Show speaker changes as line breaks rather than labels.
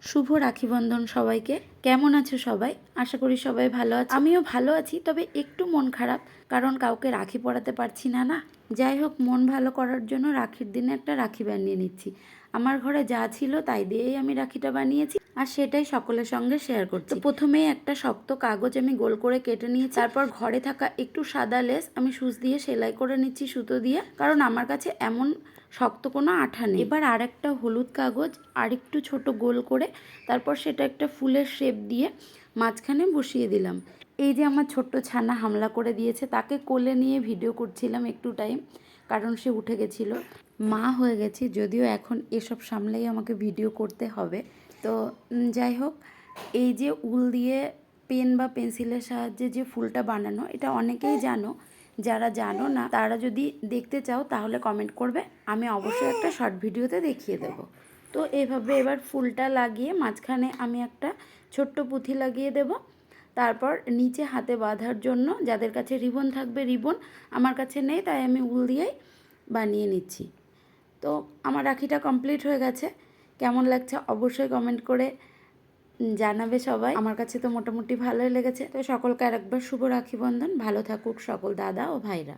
শুভ রাখি বন্ধন সবাইকে। কেমন আছো সবাই? আশা করি সবাই ভালো আছে। আমিও ভালো আছি, তবে একটু মন খারাপ, কারণ কাউকে রাখি পরাতে পারছি না। যাই হোক, মন ভালো করার জন্য রাখির দিনে একটা রাখি বানিয়ে নিচ্ছি। আমার ঘরে যা ছিল তাই দিয়েই আমি রাখিটা বানিয়েছি, আর সেটাই সকলের সঙ্গে শেয়ার করছি। তো প্রথমেই একটা শক্ত কাগজ আমি গোল করে কেটে নিয়েছি। তারপর ঘরে থাকা একটু সাদা লেস আমি সুচ দিয়ে সেলাই করে নিচ্ছি সুতো দিয়ে, কারণ আমার কাছে এমন শক্ত কোনো আঠা নেই। এবার আর একটা হলুদ কাগজ আর একটু ছোট গোল করে তারপর সেটা একটা ফুলের শেপ দিয়ে মাঝখানে বসিয়ে দিলাম। এই যে আমার ছোট্ট ছানা হামলা করে দিয়েছে, তাকে কোলে নিয়ে ভিডিও করছিলাম একটু টাইম, কারণ সে উঠে গেছিলো। মা হয়ে গেছি, যদিও এখন এসব সামলেই আমাকে ভিডিও করতে হবে। তো যাই হোক, এই যে উল দিয়ে পেন বা পেন্সিলের সাহায্যে যে ফুলটা বানানো, এটা অনেকেই জানো। যারা জানো না তারা যদি দেখতে চাও তাহলে কমেন্ট করবে, আমি অবশ্যই একটা শর্ট ভিডিওতে দেখিয়ে দেব। তো এভাবে এবার ফুলটা লাগিয়ে মাঝখানে আমি একটা ছোট্ট পুঁথি লাগিয়ে দেব। তারপর নিচে হাতে বাঁধার জন্য যাদের কাছে রিবন থাকবে রিবন, আমার কাছে নেই, তাই আমি উল দিয়েই বানিয়ে নিচ্ছি। তো আমার রাখিটা কমপ্লিট হয়ে গেছে। কেমন লাগছে অবশ্যই কমেন্ট করে জানাবে সবাই। আমার কাছে তো মোটামুটি ভালোই লেগেছে। তো সকলকে আরেকবার শুভ রাখি বন্ধন। ভালো থাকুক সকল দাদা ও ভাইরা।